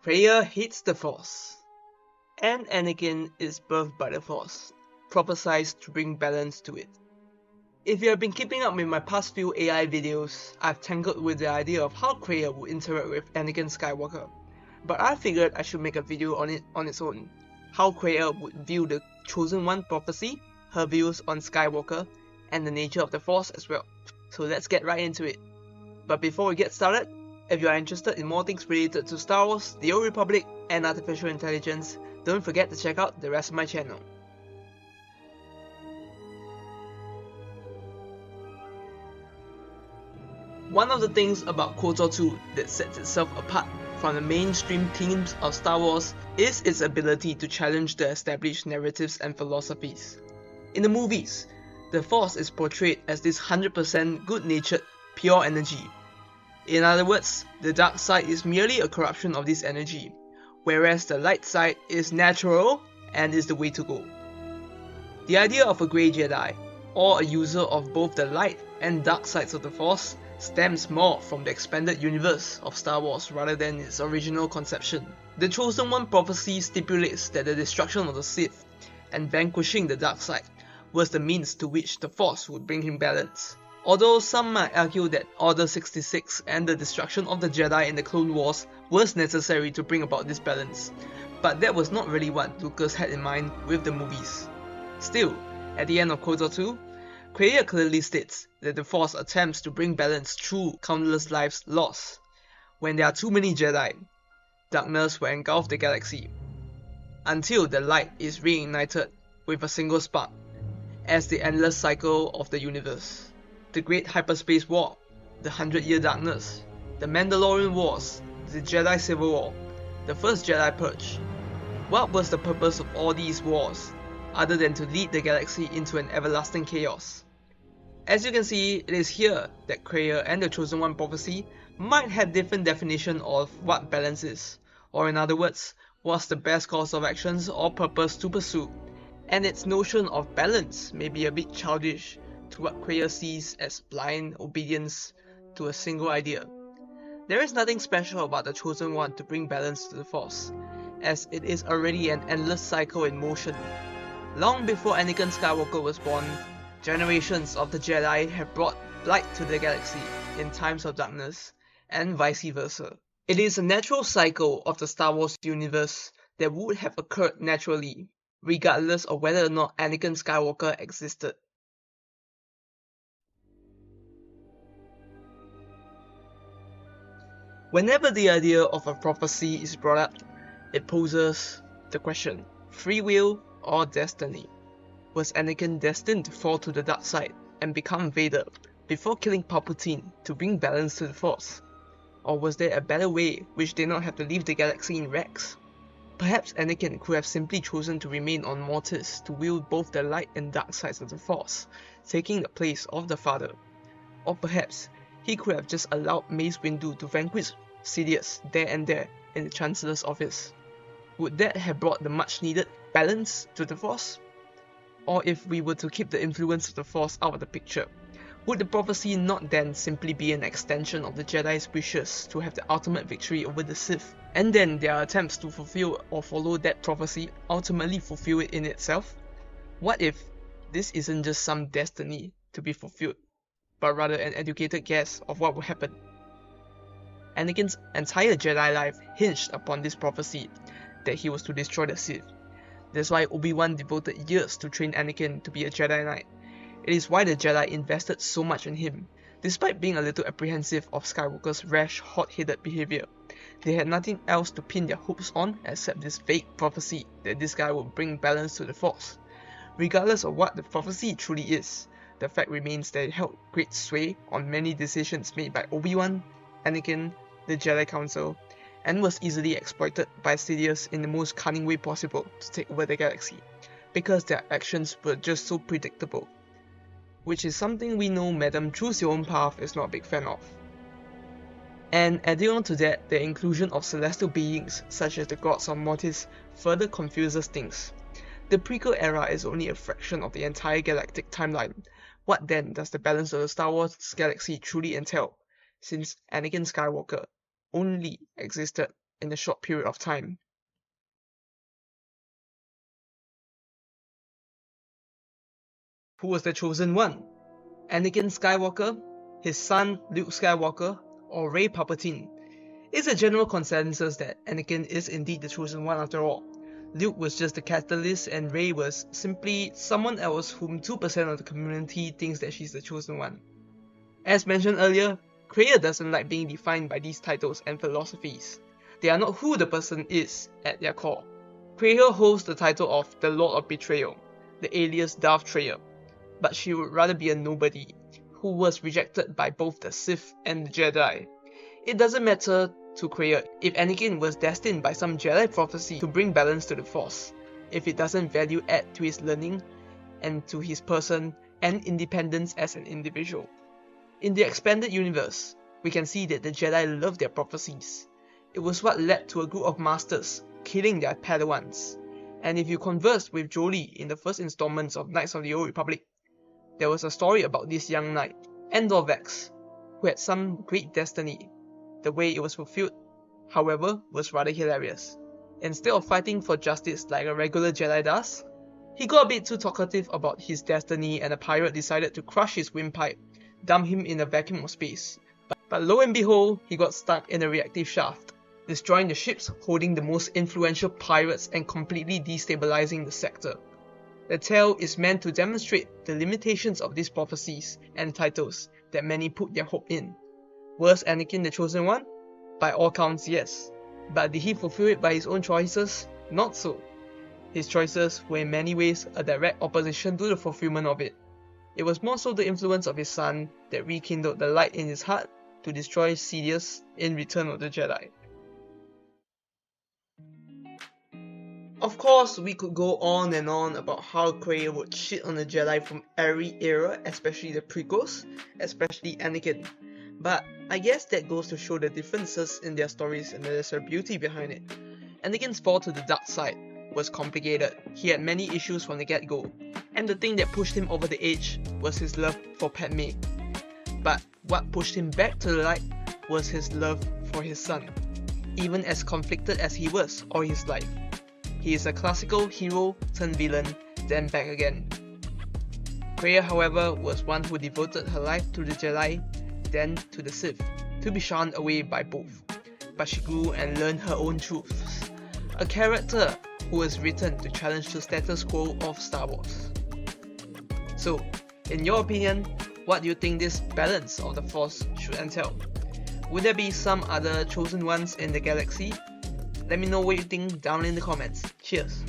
Kreia hates the Force, and Anakin is birthed by the Force, prophesized to bring balance to it. If you have been keeping up with my past few AI videos, I've tangled with the idea of how Kreia would interact with Anakin Skywalker, but I figured I should make a video on it on its own. How Kreia would view the Chosen One prophecy, her views on Skywalker, and the nature of the Force as well. So let's get right into it. But before we get started, if you are interested in more things related to Star Wars, the Old Republic, and artificial intelligence, don't forget to check out the rest of my channel. One of the things about KOTOR 2 that sets itself apart from the mainstream themes of Star Wars is its ability to challenge the established narratives and philosophies. In the movies, the Force is portrayed as this 100% good-natured, pure energy. In other words, the dark side is merely a corruption of this energy, whereas the light side is natural and is the way to go. The idea of a Grey Jedi, or a user of both the light and dark sides of the Force, stems more from the expanded universe of Star Wars rather than its original conception. The Chosen One prophecy stipulates that the destruction of the Sith and vanquishing the dark side was the means to which the Force would bring him balance. Although some might argue that Order 66 and the destruction of the Jedi in the Clone Wars was necessary to bring about this balance, but that was not really what Lucas had in mind with the movies. Still, at the end of KOTOR 2, Kreia clearly states that the Force attempts to bring balance through countless lives lost. When there are too many Jedi, darkness will engulf the galaxy, until the light is reignited with a single spark, as the endless cycle of the universe. The Great Hyperspace War, the 100-Year Darkness, the Mandalorian Wars, the Jedi Civil War, the First Jedi Purge. What was the purpose of all these wars, other than to lead the galaxy into an everlasting chaos? As you can see, it is here that Kreia and the Chosen One prophecy might have different definition of what balance is, or in other words, what's the best course of actions or purpose to pursue, and its notion of balance may be a bit childish to what Kreia sees as blind obedience to a single idea. There is nothing special about the Chosen One to bring balance to the Force, as it is already an endless cycle in motion. Long before Anakin Skywalker was born, generations of the Jedi have brought light to the galaxy in times of darkness, and vice versa. It is a natural cycle of the Star Wars universe that would have occurred naturally, regardless of whether or not Anakin Skywalker existed. Whenever the idea of a prophecy is brought up, it poses the question, free will or destiny? Was Anakin destined to fall to the dark side and become Vader before killing Palpatine to bring balance to the Force? Or was there a better way which did not have to leave the galaxy in wrecks? Perhaps Anakin could have simply chosen to remain on Mortis to wield both the light and dark sides of the Force, taking the place of the father. Or perhaps he could have just allowed Mace Windu to vanquish Sidious there and there in the Chancellor's office. Would that have brought the much needed balance to the Force? Or if we were to keep the influence of the Force out of the picture, would the prophecy not then simply be an extension of the Jedi's wishes to have the ultimate victory over the Sith, and then their attempts to fulfill or follow that prophecy ultimately fulfill it in itself? What if this isn't just some destiny to be fulfilled, but rather an educated guess of what will happen? Anakin's entire Jedi life hinged upon this prophecy that he was to destroy the Sith. That's why Obi-Wan devoted years to train Anakin to be a Jedi Knight. It is why the Jedi invested so much in him. Despite being a little apprehensive of Skywalker's rash, hot-headed behavior, they had nothing else to pin their hopes on except this vague prophecy that this guy would bring balance to the Force. Regardless of what the prophecy truly is, the fact remains that it held great sway on many decisions made by Obi-Wan, Anakin, the Jedi Council, and was easily exploited by Sidious in the most cunning way possible to take over the galaxy, because their actions were just so predictable. Which is something we know Madame Choose Your Own Path is not a big fan of. And adding on to that, the inclusion of celestial beings such as the gods of Mortis further confuses things. The prequel era is only a fraction of the entire galactic timeline. What then does the balance of the Star Wars galaxy truly entail, since Anakin Skywalker only existed in a short period of time. Who was the chosen one? Anakin Skywalker, his son Luke Skywalker, or Rey Palpatine? It's a general consensus that Anakin is indeed the chosen one after all. Luke was just the catalyst and Rey was simply someone else whom 2% of the community thinks that she's the chosen one. As mentioned earlier, Kreia doesn't like being defined by these titles and philosophies. They are not who the person is at their core. Kreia holds the title of the Lord of Betrayal, the alias Darth Treya, but she would rather be a nobody, who was rejected by both the Sith and the Jedi. It doesn't matter to Kreia if Anakin was destined by some Jedi prophecy to bring balance to the Force, if it doesn't value add to his learning and to his person and independence as an individual. In the expanded universe, we can see that the Jedi love their prophecies. It was what led to a group of masters killing their Padawans. And if you conversed with Jolee in the first installments of Knights of the Old Republic, there was a story about this young knight, Endor Vex, who had some great destiny. The way it was fulfilled, however, was rather hilarious. Instead of fighting for justice like a regular Jedi does, he got a bit too talkative about his destiny and a pirate decided to crush his windpipe, dump him in a vacuum of space. But lo and behold, he got stuck in a reactive shaft, destroying the ships holding the most influential pirates and completely destabilizing the sector. The tale is meant to demonstrate the limitations of these prophecies and titles that many put their hope in. Was Anakin the chosen one? By all counts, yes. But did he fulfill it by his own choices? Not so. His choices were in many ways a direct opposition to the fulfillment of it. It was more so the influence of his son that rekindled the light in his heart to destroy Sidious in Return of the Jedi. Of course, we could go on and on about how Kreia would shit on the Jedi from every era, especially the prequels, especially Anakin. But I guess that goes to show the differences in their stories and there's a beauty behind it. Anakin's fall to the dark side was complicated. He had many issues from the get-go, and the thing that pushed him over the edge was his love for Padme. But what pushed him back to the light was his love for his son, even as conflicted as he was all his life. He is a classical hero turned villain, then back again. Kreia, however, was one who devoted her life to the Jedi, then to the Sith, to be shunned away by both. But she grew and learned her own truths. A character who was written to challenge the status quo of Star Wars. So, in your opinion, what do you think this balance of the Force should entail? Would there be some other chosen ones in the galaxy? Let me know what you think down in the comments. Cheers!